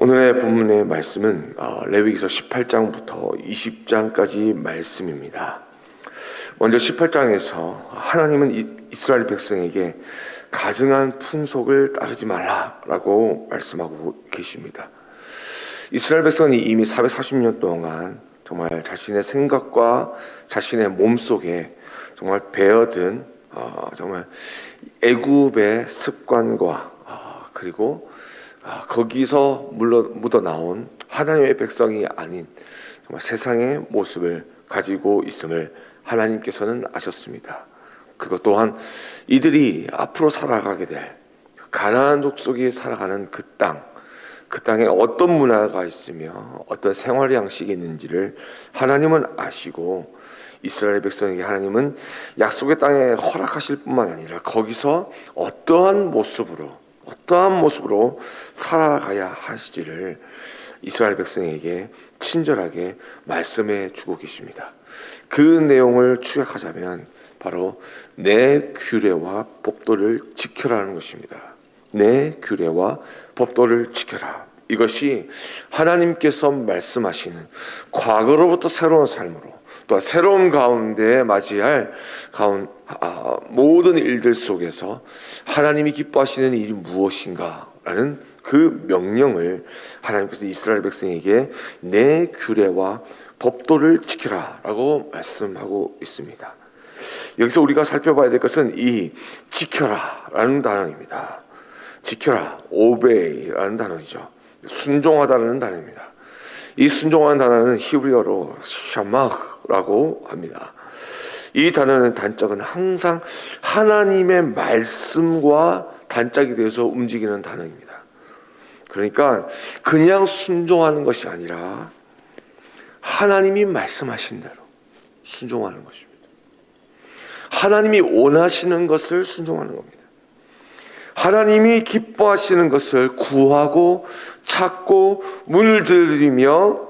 오늘의 본문의 말씀은 레위기서 18장부터 20장까지 말씀입니다. 먼저 18장에서 하나님은 이스라엘 백성에게 가증한 풍속을 따르지 말라라고 말씀하고 계십니다. 이스라엘 백성이 이미 440년 동안 정말 자신의 생각과 자신의 몸속에 정말 배어든 정말 애굽의 습관과 그리고 거기서 묻어나온 하나님의 백성이 아닌 정말 세상의 모습을 가지고 있음을 하나님께서는 아셨습니다. 그리고 또한 이들이 앞으로 살아가게 될 가나안 족속이 살아가는 그 땅에 어떤 문화가 있으며 어떤 생활 양식이 있는지를 하나님은 아시고 이스라엘 백성에게 하나님은 약속의 땅에 허락하실 뿐만 아니라 거기서 어떠한 모습으로 살아가야 하시지를 이스라엘 백성에게 친절하게 말씀해 주고 계십니다. 그 내용을 추격하자면 바로 내 규례와 법도를 지켜라는 것입니다. 내 규례와 법도를 지켜라. 이것이 하나님께서 말씀하시는 과거로부터 새로운 삶으로 또 새로운 가운데 맞이할 모든 일들 속에서 하나님이 기뻐하시는 일이 무엇인가라는 그 명령을 하나님께서 이스라엘 백성에게 내 규례와 법도를 지켜라라고 말씀하고 있습니다. 여기서 우리가 살펴봐야 될 것은 이 지켜라라는 단어입니다. 지켜라, obey라는 단어이죠. 순종하다라는 단어입니다. 이 순종하는 단어는 히브리어로 샤마라고 합니다. 이 단어는 단짝은 항상 하나님의 말씀과 단짝이 되어서 움직이는 단어입니다. 그러니까 그냥 순종하는 것이 아니라 하나님이 말씀하신 대로 순종하는 것입니다. 하나님이 원하시는 것을 순종하는 겁니다. 하나님이 기뻐하시는 것을 구하고 찾고 문을 들이며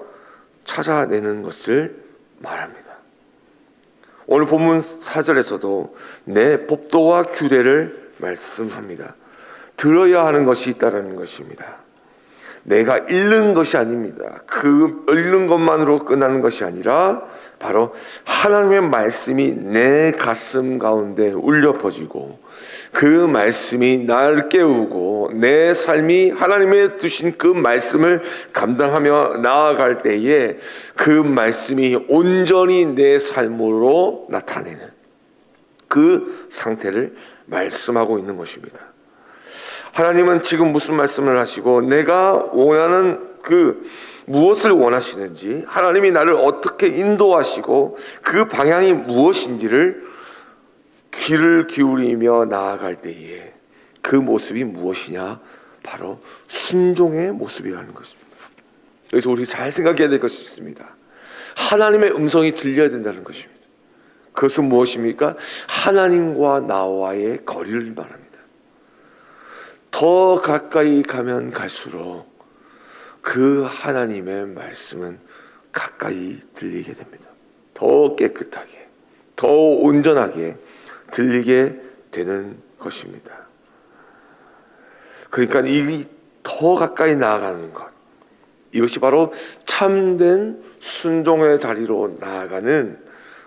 찾아내는 것을 말합니다. 오늘 본문 4절에서도 내 법도와 규례를 말씀합니다. 들어야 하는 것이 있다는 것입니다. 내가 읽는 것이 아닙니다. 그 읽는 것만으로 끝나는 것이 아니라 바로 하나님의 말씀이 내 가슴 가운데 울려 퍼지고 그 말씀이 나를 깨우고 내 삶이 하나님의 두신 그 말씀을 감당하며 나아갈 때에 그 말씀이 온전히 내 삶으로 나타내는 그 상태를 말씀하고 있는 것입니다. 하나님은 지금 무슨 말씀을 하시고 내가 원하는 그 무엇을 원하시는지 하나님이 나를 어떻게 인도하시고 그 방향이 무엇인지를 귀를 기울이며 나아갈 때에 그 모습이 무엇이냐? 바로 순종의 모습이라는 것입니다. 여기서 우리 잘 생각해야 될 것이 있습니다. 하나님의 음성이 들려야 된다는 것입니다. 그것은 무엇입니까? 하나님과 나와의 거리를 말합니다. 더 가까이 가면 갈수록 그 하나님의 말씀은 가까이 들리게 됩니다. 더 깨끗하게, 더 온전하게 들리게 되는 것입니다. 그러니까 이 더 가까이 나아가는 것, 이것이 바로 참된 순종의 자리로 나아가는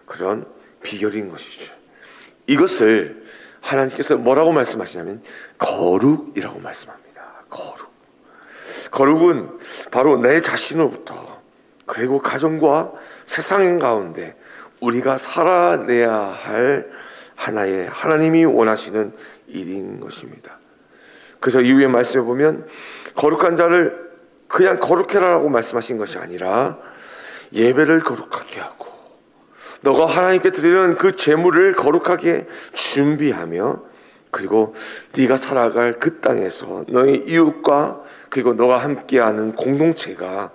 그런 비결인 것이죠. 이것을 하나님께서 뭐라고 말씀하시냐면 거룩이라고 말씀합니다. 거룩은 바로 내 자신으로부터 그리고 가정과 세상 가운데 우리가 살아내야 할 하나의 하나님이 원하시는 일인 것입니다. 그래서 이후에 말씀해 보면 거룩한 자를 그냥 거룩해라라고 말씀하신 것이 아니라 예배를 거룩하게 하고 너가 하나님께 드리는 그 제물을 거룩하게 준비하며 그리고 네가 살아갈 그 땅에서 너의 이웃과 그리고 너가 함께하는 공동체가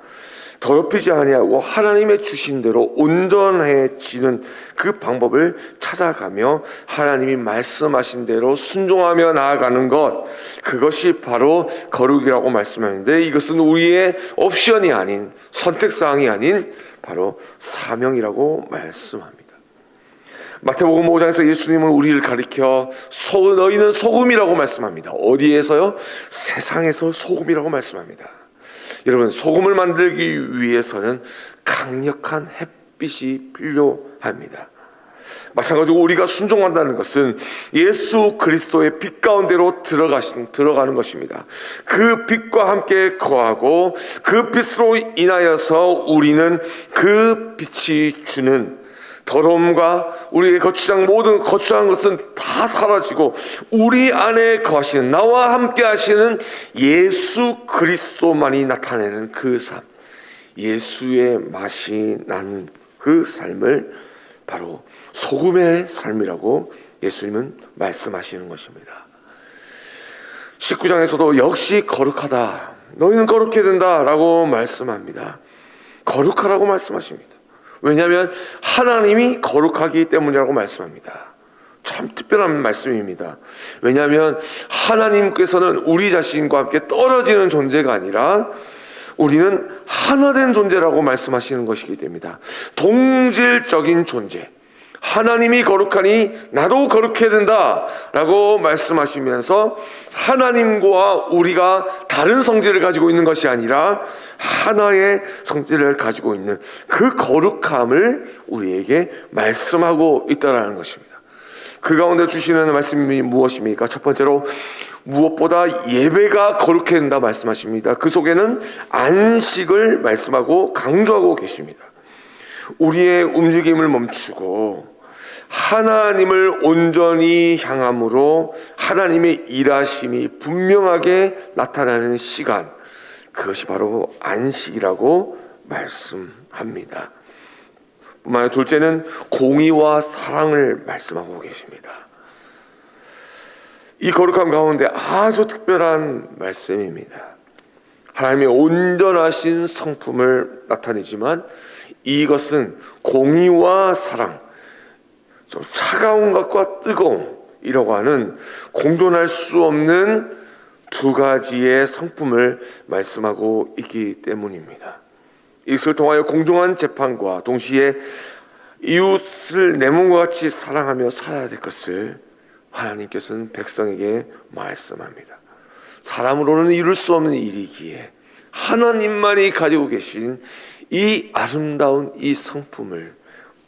더럽히지 아니하고 하나님의 주신 대로 온전해지는 그 방법을 찾아가며 하나님이 말씀하신 대로 순종하며 나아가는 것, 그것이 바로 거룩이라고 말씀하는데 이것은 우리의 옵션이 아닌 선택사항이 아닌 바로 사명이라고 말씀합니다. 마태복음 5장에서 예수님은 우리를 가리켜 너희는 소금이라고 말씀합니다. 어디에서요? 세상에서 소금이라고 말씀합니다. 여러분, 소금을 만들기 위해서는 강력한 햇빛이 필요합니다. 마찬가지로 우리가 순종한다는 것은 예수 그리스도의 빛 가운데로 들어가는 것입니다. 그 빛과 함께 거하고 그 빛으로 인하여서 우리는 그 빛이 주는 더러움과 우리의 모든 거추한 것은 다 사라지고 우리 안에 거하시는, 나와 함께 하시는 예수 그리스도만이 나타내는 그 삶, 예수의 맛이 나는 그 삶을 바로 소금의 삶이라고 예수님은 말씀하시는 것입니다. 19장에서도 역시 거룩하다, 너희는 거룩해야 된다라고 말씀합니다. 거룩하라고 말씀하십니다. 왜냐하면 하나님이 거룩하기 때문이라고 말씀합니다. 참 특별한 말씀입니다. 왜냐하면 하나님께서는 우리 자신과 함께 떨어지는 존재가 아니라 우리는 하나된 존재라고 말씀하시는 것이기 때문입니다. 동질적인 존재, 하나님이 거룩하니 나도 거룩해야 된다라고 말씀하시면서 하나님과 우리가 다른 성질을 가지고 있는 것이 아니라 하나의 성질을 가지고 있는 그 거룩함을 우리에게 말씀하고 있다는 것입니다. 그 가운데 주시는 말씀이 무엇입니까? 첫 번째로 무엇보다 예배가 거룩해야 된다 말씀하십니다. 그 속에는 안식을 말씀하고 강조하고 계십니다. 우리의 움직임을 멈추고 하나님을 온전히 향함으로 하나님의 일하심이 분명하게 나타나는 시간, 그것이 바로 안식이라고 말씀합니다. 뿐만 아니라 둘째는 공의와 사랑을 말씀하고 계십니다. 이 거룩함 가운데 아주 특별한 말씀입니다. 하나님의 온전하신 성품을 나타내지만 이것은 공의와 사랑, 좀 차가운 것과 뜨거움이라고 하는 공존할 수 없는 두 가지의 성품을 말씀하고 있기 때문입니다. 이것을 통하여 공정한 재판과 동시에 이웃을 내 몸과 같이 사랑하며 살아야 될 것을 하나님께서는 백성에게 말씀합니다. 사람으로는 이룰 수 없는 일이기에 하나님만이 가지고 계신 이 아름다운 이 성품을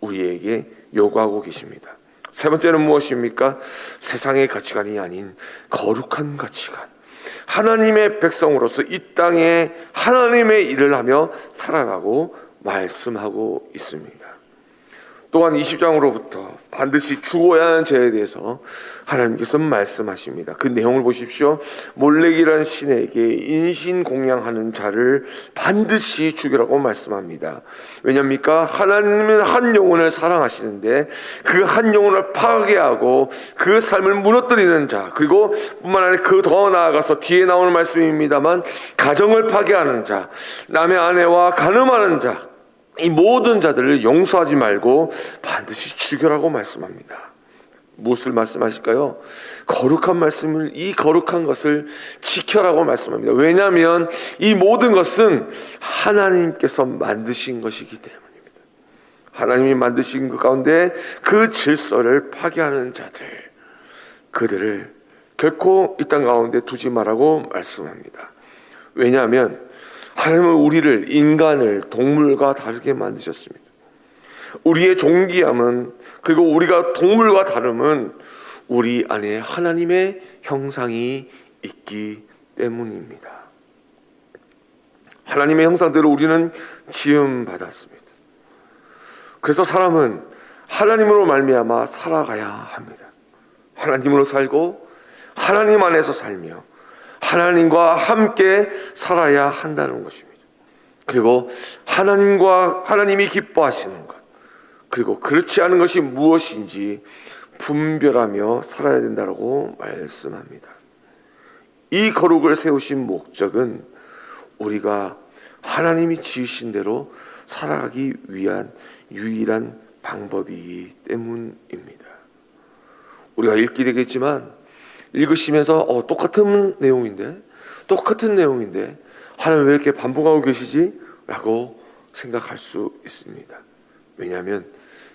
우리에게 요구하고 계십니다. 세 번째는 무엇입니까? 세상의 가치관이 아닌 거룩한 가치관. 하나님의 백성으로서 이 땅에 하나님의 일을 하며 살아가고 말씀하고 있습니다. 또한 20장으로부터 반드시 죽어야 하는 죄에 대해서 하나님께서 말씀하십니다. 그 내용을 보십시오. 몰렉이라는 신에게 인신공양하는 자를 반드시 죽이라고 말씀합니다. 왜냐합니까? 하나님은 한 영혼을 사랑하시는데 그 한 영혼을 파괴하고 그 삶을 무너뜨리는 자, 그리고 뿐만 아니라 그 더 나아가서 뒤에 나오는 말씀입니다만 가정을 파괴하는 자, 남의 아내와 간음하는 자, 이 모든 자들을 용서하지 말고 반드시 죽여라고 말씀합니다. 무엇을 말씀하실까요? 거룩한 말씀을, 이 거룩한 것을 지켜라고 말씀합니다. 왜냐하면 이 모든 것은 하나님께서 만드신 것이기 때문입니다. 하나님이 만드신 그 가운데 그 질서를 파괴하는 자들, 그들을 결코 이 땅 가운데 두지 말라고 말씀합니다. 왜냐하면 하나님은 우리를, 인간을 동물과 다르게 만드셨습니다. 우리의 존귀함은, 그리고 우리가 동물과 다름은 우리 안에 하나님의 형상이 있기 때문입니다. 하나님의 형상대로 우리는 지음 받았습니다. 그래서 사람은 하나님으로 말미암아 살아가야 합니다. 하나님으로 살고 하나님 안에서 살며 하나님과 함께 살아야 한다는 것입니다. 그리고 하나님이 기뻐하시는 것, 그리고 그렇지 않은 것이 무엇인지 분별하며 살아야 된다고 말씀합니다. 이 거룩을 세우신 목적은 우리가 하나님이 지으신 대로 살아가기 위한 유일한 방법이기 때문입니다. 우리가 읽게 되겠지만 읽으시면서 똑같은 내용인데 하나님 왜 이렇게 반복하고 계시지? 라고 생각할 수 있습니다. 왜냐하면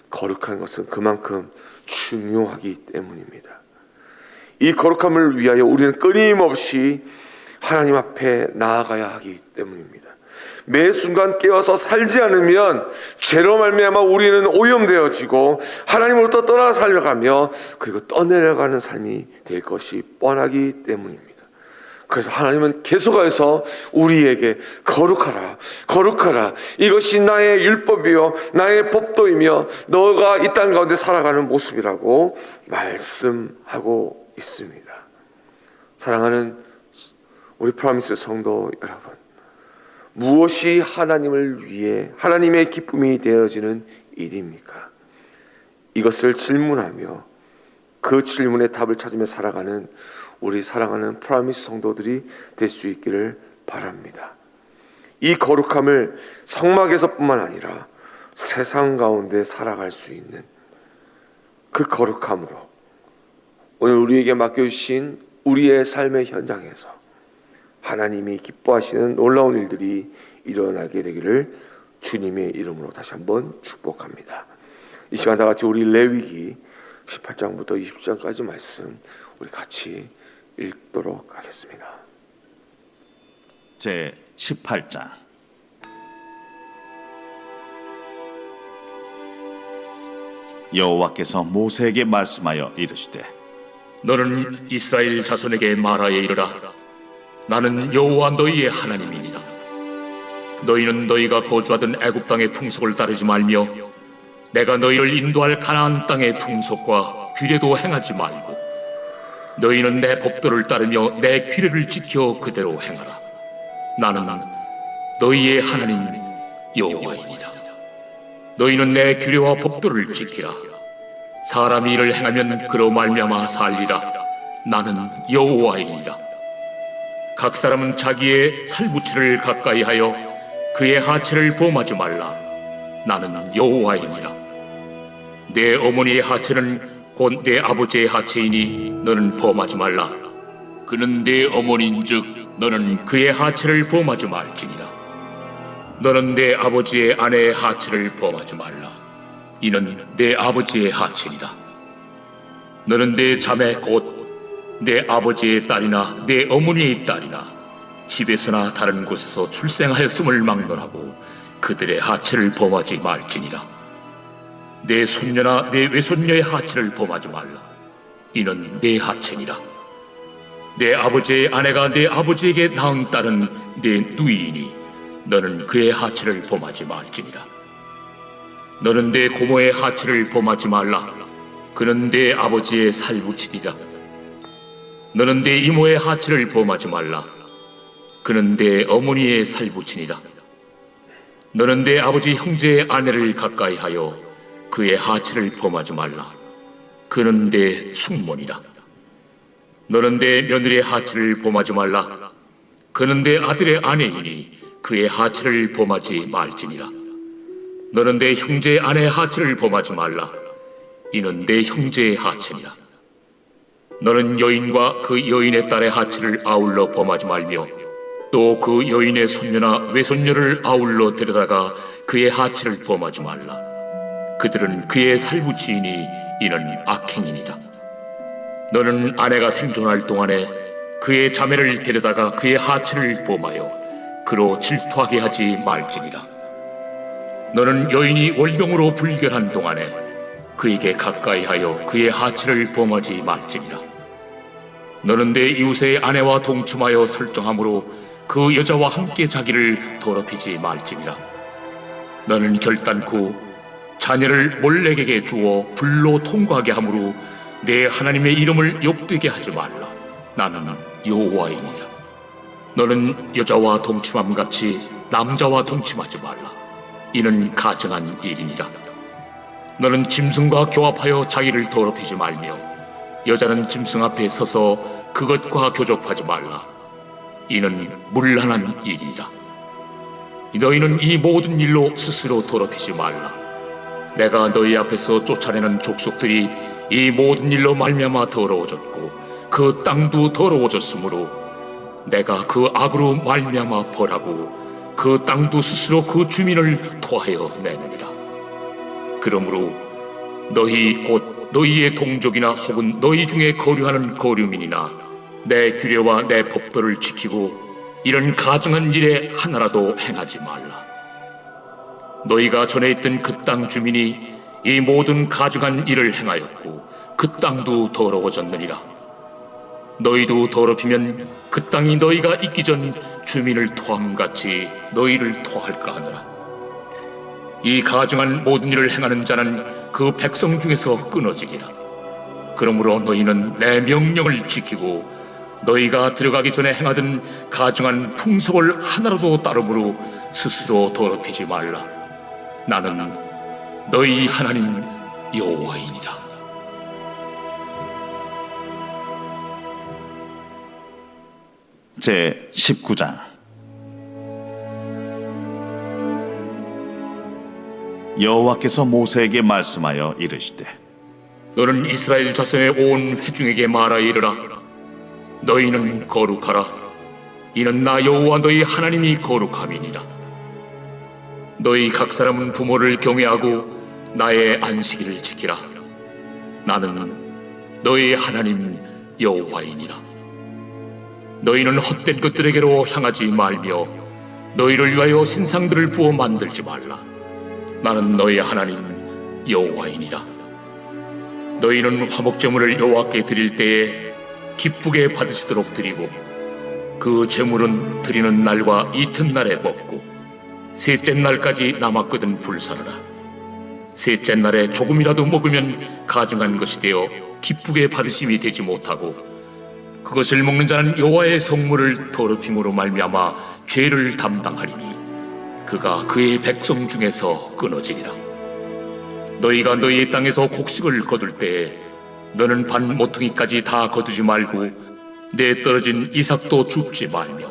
거룩한 것은 그만큼 중요하기 때문입니다. 이 거룩함을 위하여 우리는 끊임없이 하나님 앞에 나아가야 하기 때문입니다. 매 순간 깨어서 살지 않으면 죄로 말미암아 우리는 오염되어지고 하나님으로부터 떠나 살려가며 그리고 떠내려가는 삶이 될 것이 뻔하기 때문입니다. 그래서 하나님은 계속해서 우리에게 거룩하라, 거룩하라, 이것이 나의 율법이요 나의 법도이며 너가 이 땅 가운데 살아가는 모습이라고 말씀하고 있습니다. 사랑하는 우리 프라미스 성도 여러분, 무엇이 하나님을 위해 하나님의 기쁨이 되어지는 일입니까? 이것을 질문하며 그 질문에 답을 찾으며 살아가는 우리 사랑하는 프라미스 성도들이 될 수 있기를 바랍니다. 이 거룩함을 성막에서뿐만 아니라 세상 가운데 살아갈 수 있는 그 거룩함으로 오늘 우리에게 맡겨주신 우리의 삶의 현장에서 하나님이 기뻐하시는 놀라운 일들이 일어나게 되기를 주님의 이름으로 다시 한번 축복합니다. 이 시간 다 같이 우리 레위기 18장부터 20장까지 말씀 우리 같이 읽도록 하겠습니다. 제 18장. 여호와께서 모세에게 말씀하여 이르시되 너는 이스라엘 자손에게 말하여 이르라. 나는 여호와 너희의 하나님이니라. 너희는 너희가 거주하던 애굽 땅의 풍속을 따르지 말며 내가 너희를 인도할 가나안 땅의 풍속과 규례도 행하지 말고 너희는 내 법도를 따르며 내 규례를 지켜 그대로 행하라. 나는 너희의 하나님 여호와이니라. 너희는 내 규례와 법도를 지키라. 사람이 이를 행하면 그로 말미암아 살리라. 나는 여호와이니라. 각 사람은 자기의 살부치를 가까이 하여 그의 하체를 범하지 말라. 나는 여호와이니라. 내 어머니의 하체는 곧 내 아버지의 하체이니 너는 범하지 말라. 그는 내 어머니인즉 너는 그의 하체를 범하지 말지니라. 너는 내 아버지의 아내의 하체를 범하지 말라. 이는 내 아버지의 하체니라. 너는 내 자매 곧 내 아버지의 딸이나 내 어머니의 딸이나 집에서나 다른 곳에서 출생하였음을 막론하고 그들의 하체를 범하지 말지니라. 내 손녀나 내 외손녀의 하체를 범하지 말라. 이는 내 하체니라. 내 아버지의 아내가 내 아버지에게 낳은 딸은 내 누이이니 너는 그의 하체를 범하지 말지니라. 너는 내 고모의 하체를 범하지 말라. 그는 내 아버지의 살부치니라. 너는 내 이모의 하체를 범하지 말라. 그는 내 어머니의 살부치니라. 너는 내 아버지 형제의 아내를 가까이 하여 그의 하체를 범하지 말라. 그는 내 숙모니라. 너는 내 며느리의 하체를 범하지 말라. 그는 내 아들의 아내이니 그의 하체를 범하지 말지니라. 너는 내 형제의 아내의 하체를 범하지 말라. 이는 내 형제의 하체니라. 너는 여인과 그 여인의 딸의 하체를 아울러 범하지 말며 또 그 여인의 손녀나 외손녀를 아울러 데려다가 그의 하체를 범하지 말라. 그들은 그의 살부치이니 이는 악행이니라. 너는 아내가 생존할 동안에 그의 자매를 데려다가 그의 하체를 범하여 그로 질투하게 하지 말지니라. 너는 여인이 월경으로 불결한 동안에 그에게 가까이 하여 그의 하체를 범하지 말지니라. 너는 내 이웃의 아내와 동침하여 설정함으로 그 여자와 함께 자기를 더럽히지 말지니라. 너는 결단코 자녀를 몰렉에게 주어 불로 통과하게 함으로 내 하나님의 이름을 욕되게 하지 말라. 나는 여호와이니라. 너는 여자와 동침함같이 남자와 동침하지 말라. 이는 가증한 일이니라. 너는 짐승과 교합하여 자기를 더럽히지 말며 여자는 짐승 앞에 서서 그것과 교접하지 말라. 이는 문란한 일이라. 너희는 이 모든 일로 스스로 더럽히지 말라. 내가 너희 앞에서 쫓아내는 족속들이 이 모든 일로 말미암아 더러워졌고 그 땅도 더러워졌으므로 내가 그 악으로 말미암아 벌하고 그 땅도 스스로 그 주민을 토하여 내느니라. 그러므로 너희 곧 너희의 동족이나 혹은 너희 중에 거류하는 거류민이나 내 규례와 내 법도를 지키고 이런 가증한 일에 하나라도 행하지 말라. 너희가 전에 있던 그 땅 주민이 이 모든 가증한 일을 행하였고 그 땅도 더러워졌느니라. 너희도 더럽히면 그 땅이 너희가 있기 전 주민을 토함같이 너희를 토할까 하노라. 이 가증한 모든 일을 행하는 자는 그 백성 중에서 끊어지리라. 그러므로 너희는 내 명령을 지키고 너희가 들어가기 전에 행하던 가증한 풍속을 하나라도 따름으로 스스로 더럽히지 말라. 나는 너희 하나님 여호와이니라. 제 19장. 여호와께서 모세에게 말씀하여 이르시되 너는 이스라엘 자손의 온 회중에게 말하여 이르라. 너희는 거룩하라. 이는 나 여호와 너희 하나님이 거룩함이니라. 너희 각 사람은 부모를 경외하고 나의 안식일을 지키라. 나는 너희 하나님 여호와이니라. 너희는 헛된 것들에게로 향하지 말며 너희를 위하여 신상들을 부어 만들지 말라. 나는 너희 하나님 여호와이니라. 너희는 화목제물을 여호와께 드릴 때에 기쁘게 받으시도록 드리고 그 제물은 드리는 날과 이튿날에 먹고 셋째 날까지 남았거든 불사르라. 셋째 날에 조금이라도 먹으면 가증한 것이 되어 기쁘게 받으심이 되지 못하고 그것을 먹는 자는 여호와의 성물을 더럽힘으로 말미암아 죄를 담당하리니 그가 그의 백성 중에서 끊어지리라. 너희가 너희의 땅에서 곡식을 거둘 때에 너는 반 모퉁이까지 다 거두지 말고 내 떨어진 이삭도 줍지 말며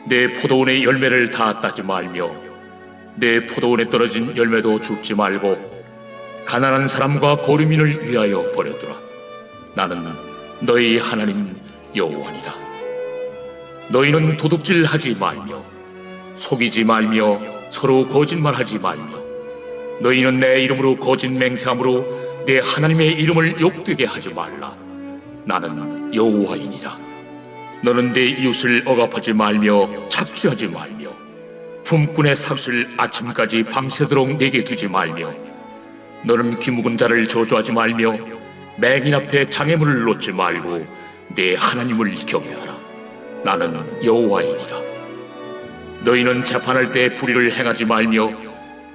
내 포도원의 열매를 다 따지 말며 내 포도원에 떨어진 열매도 줍지 말고 가난한 사람과 거류민을 위하여 버려두라. 나는 너희 하나님 여호와니라. 너희는 도둑질하지 말며 속이지 말며 서로 거짓말하지 말며 너희는 내 이름으로 거짓 맹세함으로 내 하나님의 이름을 욕되게 하지 말라. 나는 여호와이니라. 너는 내 이웃을 억압하지 말며 착취하지 말며 품꾼의 삭슬 아침까지 밤새도록 내게 두지 말며 너는 귀묵은 자를 저주하지 말며 맹인 앞에 장애물을 놓지 말고 내 하나님을 경외하라. 나는 여호와이니라. 너희는 재판할 때 불의를 행하지 말며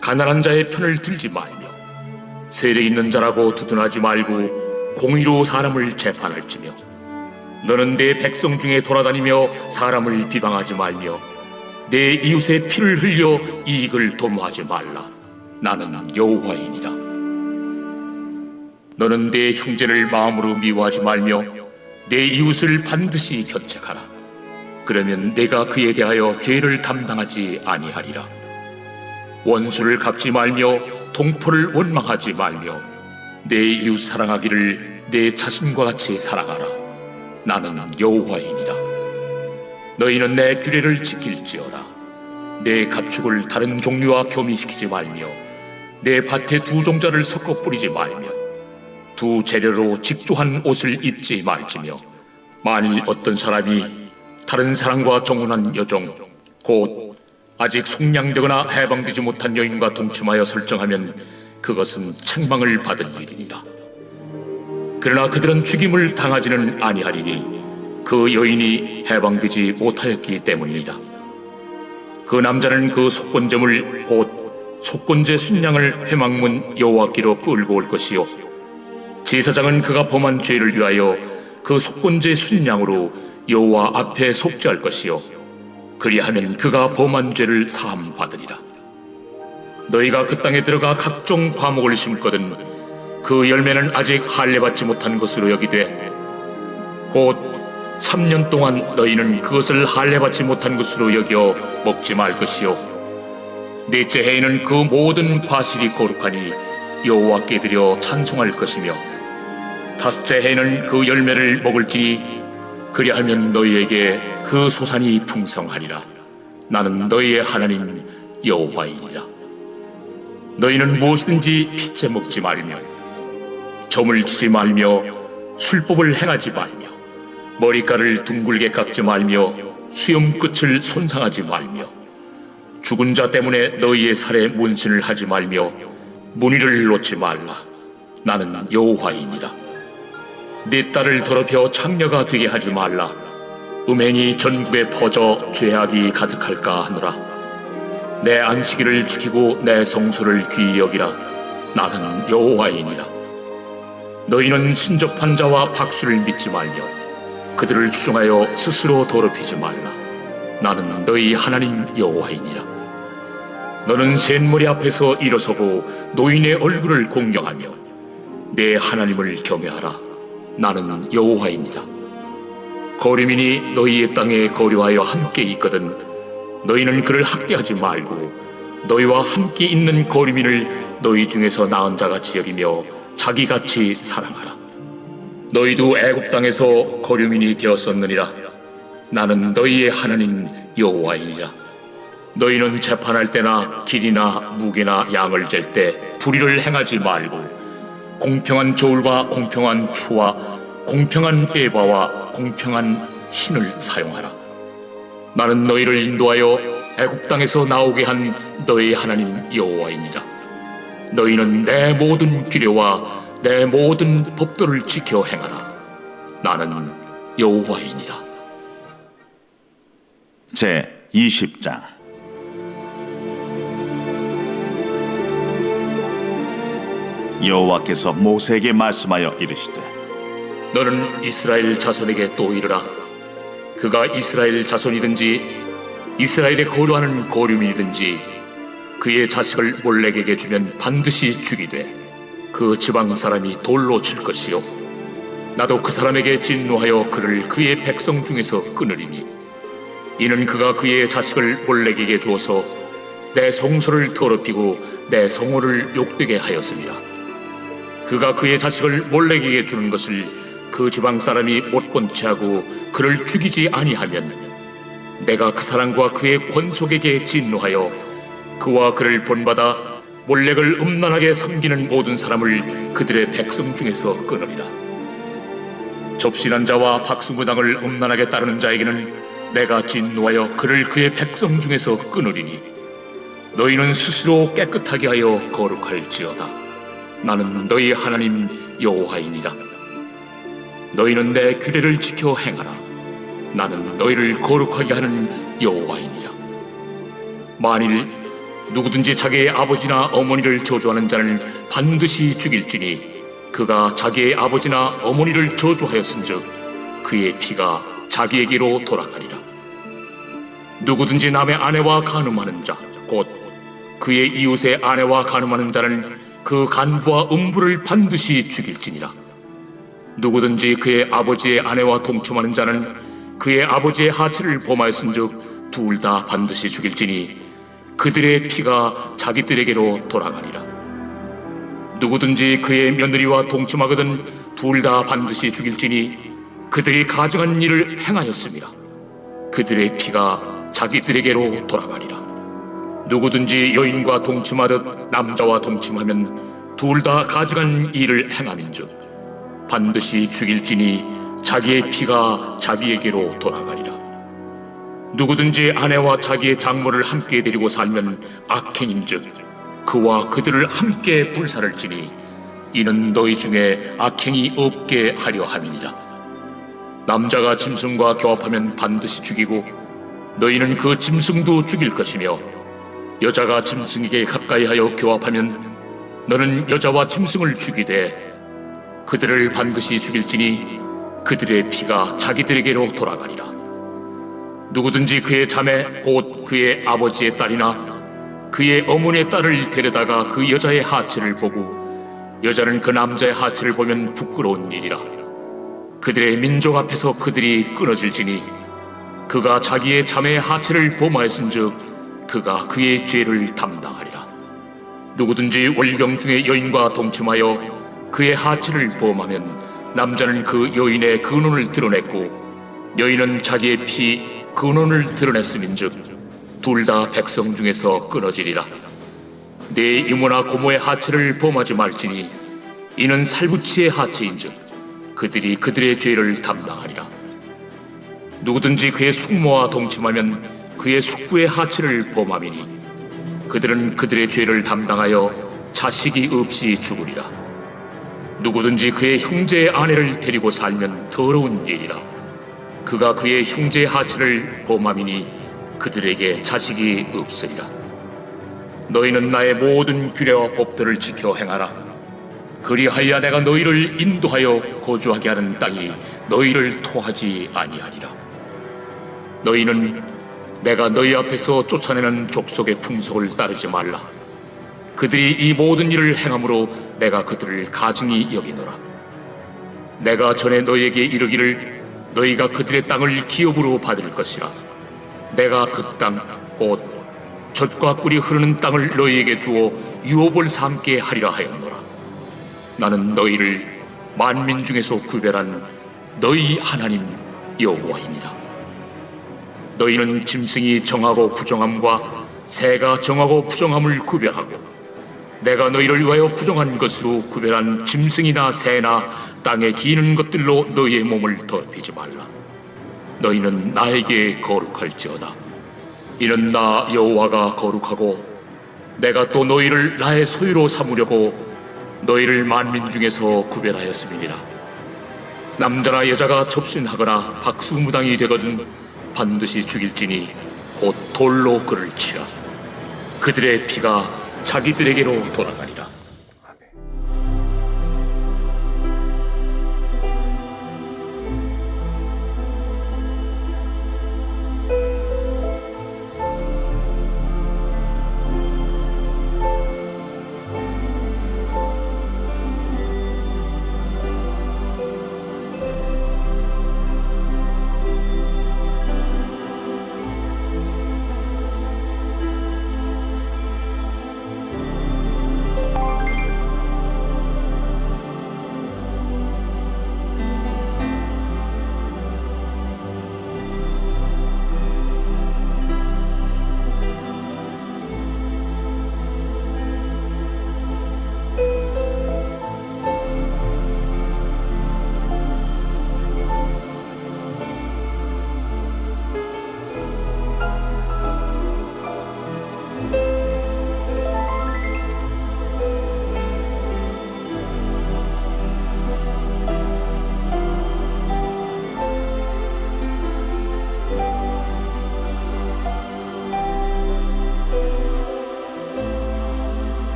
가난한 자의 편을 들지 말며 세력 있는 자라고 두둔하지 말고 공의로 사람을 재판할지며 너는 내 백성 중에 돌아다니며 사람을 비방하지 말며 내 이웃의 피를 흘려 이익을 도모하지 말라. 나는 여호와이니라. 너는 내 형제를 마음으로 미워하지 말며 내 이웃을 반드시 견책하라. 그러면 내가 그에 대하여 죄를 담당하지 아니하리라. 원수를 갚지 말며 동포를 원망하지 말며 내 이웃 사랑하기를 내 자신과 같이 사랑하라. 나는 여호와이니라. 너희는 내 규례를 지킬지어다. 내 가축을 다른 종류와 교미시키지 말며 내 밭에 두 종자를 섞어 뿌리지 말며 두 재료로 직조한 옷을 입지 말지며 만일 어떤 사람이 다른 사람과 정혼한 여종 곧 아직 속량되거나 해방되지 못한 여인과 동침하여 설정하면 그것은 책망을 받을 일이니라. 그러나 그들은 죽임을 당하지는 아니하리니 그 여인이 해방되지 못하였기 때문이니라. 그 남자는 그 속건제물 곧 속건제 순양을 회막문 여호와께로 끌고 올 것이요 제사장은 그가 범한 죄를 위하여 그 속건제 순양으로 여호와 앞에 속죄할 것이요 그리하면 그가 범한 죄를 사함 받으리라. 너희가 그 땅에 들어가 각종 과목을 심거든 그 열매는 아직 할례받지 못한 것으로 여기되 곧 3년 동안 너희는 그것을 할례받지 못한 것으로 여겨 먹지 말 것이요 넷째 해에는 그 모든 과실이 거룩하니 여호와께 드려 찬송할 것이며 다섯째 해에는 그 열매를 먹을지니 그리하면 너희에게 그 소산이 풍성하리라. 나는 너희의 하나님 여호와이니라. 너희는 무엇이든지 피째 먹지 말며 점을 치지 말며 술법을 행하지 말며 머리카락을 둥글게 깎지 말며 수염 끝을 손상하지 말며 죽은 자 때문에 너희의 살에 문신을 하지 말며 무늬를 놓지 말라. 나는 여호와이니라. 네 딸을 더럽혀 창녀가 되게 하지 말라. 음행이 전국에 퍼져 죄악이 가득할까 하노라. 내 안식일을 지키고 내 성소를 귀히 여기라. 나는 여호와이니라. 너희는 신접한 자와 박수를 믿지 말며 그들을 추종하여 스스로 더럽히지 말라. 나는 너희 하나님 여호와이니라. 너는 셋머리 앞에서 일어서고 노인의 얼굴을 공경하며 내 하나님을 경외하라. 나는 여호와이니라. 거류민이 너희의 땅에 거류하여 함께 있거든 너희는 그를 학대하지 말고 너희와 함께 있는 거류민을 너희 중에서 나은 자같이 여기며 자기같이 사랑하라. 너희도 애굽 땅에서 거류민이 되었었느니라. 나는 너희의 하나님 여호와이니라. 너희는 재판할 때나 길이나 무게나 양을 잴 때 불의를 행하지 말고 공평한 저울과 공평한 추와 공평한 에바와 공평한 신을 사용하라. 나는 너희를 인도하여 애굽 땅에서 나오게 한 너희 하나님 여호와이니라. 너희는 내 모든 규례와 내 모든 법도를 지켜 행하라. 나는 여호와이니라. 제 20장. 여호와께서 모세에게 말씀하여 이르시되 너는 이스라엘 자손에게 또 이르라. 그가 이스라엘 자손이든지 이스라엘에 거류하는 거류민이든지 그의 자식을 몰렉에게 주면 반드시 죽이되 그 지방 사람이 돌로 칠 것이요 나도 그 사람에게 진노하여 그를 그의 백성 중에서 끊으리니 이는 그가 그의 자식을 몰렉에게 주어서 내 성소를 더럽히고 내 성호를 욕되게 하였습니다. 그가 그의 자식을 몰렉에게 주는 것을 그 지방 사람이 못 본 채하고 그를 죽이지 아니하면 내가 그 사람과 그의 권속에게 진노하여 그와 그를 본받아 몰렉을 음란하게 섬기는 모든 사람을 그들의 백성 중에서 끊으리라. 접신한 자와 박수무당을 음란하게 따르는 자에게는 내가 진노하여 그를 그의 백성 중에서 끊으리니 너희는 스스로 깨끗하게 하여 거룩할지어다. 나는 너희 하나님 여호와이니라. 너희는 내 규례를 지켜 행하라. 나는 너희를 거룩하게 하는 여호와이니라. 만일 누구든지 자기의 아버지나 어머니를 저주하는 자는 반드시 죽일지니 그가 자기의 아버지나 어머니를 저주하였은즉 그의 피가 자기에게로 돌아가리라. 누구든지 남의 아내와 간음하는 자 곧 그의 이웃의 아내와 간음하는 자는 그 간부와 음부를 반드시 죽일지니라. 누구든지 그의 아버지의 아내와 동침하는 자는 그의 아버지의 하체를 범하였은즉 둘 다 반드시 죽일지니 그들의 피가 자기들에게로 돌아가리라. 누구든지 그의 며느리와 동침하거든 둘 다 반드시 죽일지니 그들이 가증한 일을 행하였습니다. 그들의 피가 자기들에게로 돌아가리라. 누구든지 여인과 동침하듯 남자와 동침하면 둘 다 가증한 일을 행함인즉 반드시 죽일지니 자기의 피가 자기에게로 돌아가리라. 누구든지 아내와 자기의 장모를 함께 데리고 살면 악행인즉 그와 그들을 함께 불살을지니 이는 너희 중에 악행이 없게 하려 함이니라. 남자가 짐승과 교합하면 반드시 죽이고 너희는 그 짐승도 죽일 것이며 여자가 짐승에게 가까이하여 교합하면 너는 여자와 짐승을 죽이되 그들을 반드시 죽일지니 그들의 피가 자기들에게로 돌아가리라. 누구든지 그의 자매 곧 그의 아버지의 딸이나 그의 어머니의 딸을 데려다가 그 여자의 하체를 보고 여자는 그 남자의 하체를 보면 부끄러운 일이라. 그들의 민족 앞에서 그들이 끊어질지니 그가 자기의 자매의 하체를 범하였은즉 그가 그의 죄를 담당하리라. 누구든지 월경 중에 여인과 동침하여 그의 하체를 범하면 남자는 그 여인의 근원을 드러냈고 여인은 자기의 피 근원을 드러냈음인즉 둘 다 백성 중에서 끊어지리라. 네 이모나 고모의 하체를 범하지 말지니 이는 살부치의 하체인즉 그들이 그들의 죄를 담당하리라. 누구든지 그의 숙모와 동침하면 그의 숙부의 하체를 범함이니 그들은 그들의 죄를 담당하여 자식이 없이 죽으리라. 누구든지 그의 형제의 아내를 데리고 살면 더러운 일이라. 그가 그의 형제의 하체를 범함이니 그들에게 자식이 없으리라. 너희는 나의 모든 규례와 법들을 지켜 행하라. 그리하여 내가 너희를 인도하여 거주하게 하는 땅이 너희를 토하지 아니하리라. 너희는 내가 너희 앞에서 쫓아내는 족속의 풍속을 따르지 말라. 그들이 이 모든 일을 행함으로 내가 그들을 가증히 여기노라. 내가 전에 너희에게 이르기를 너희가 그들의 땅을 기업으로 받을 것이라. 내가 그 땅 곧 젖과 꿀이 흐르는 땅을 너희에게 주어 유업을 삼게 하리라 하였노라. 나는 너희를 만민 중에서 구별한 너희 하나님 여호와이니라. 너희는 짐승이 정하고 부정함과 새가 정하고 부정함을 구별하고 내가 너희를 위하여 부정한 것으로 구별한 짐승이나 새나 땅에 기는 것들로 너희의 몸을 더럽히지 말라. 너희는 나에게 거룩할지어다. 이는 나 여호와가 거룩하고 내가 또 너희를 나의 소유로 삼으려고 너희를 만민 중에서 구별하였음이니라. 남자나 여자가 접신하거나 박수무당이 되거든 반드시 죽일지니 곧 돌로 그를 치라. 그들의 피가 자기들에게로 돌아가니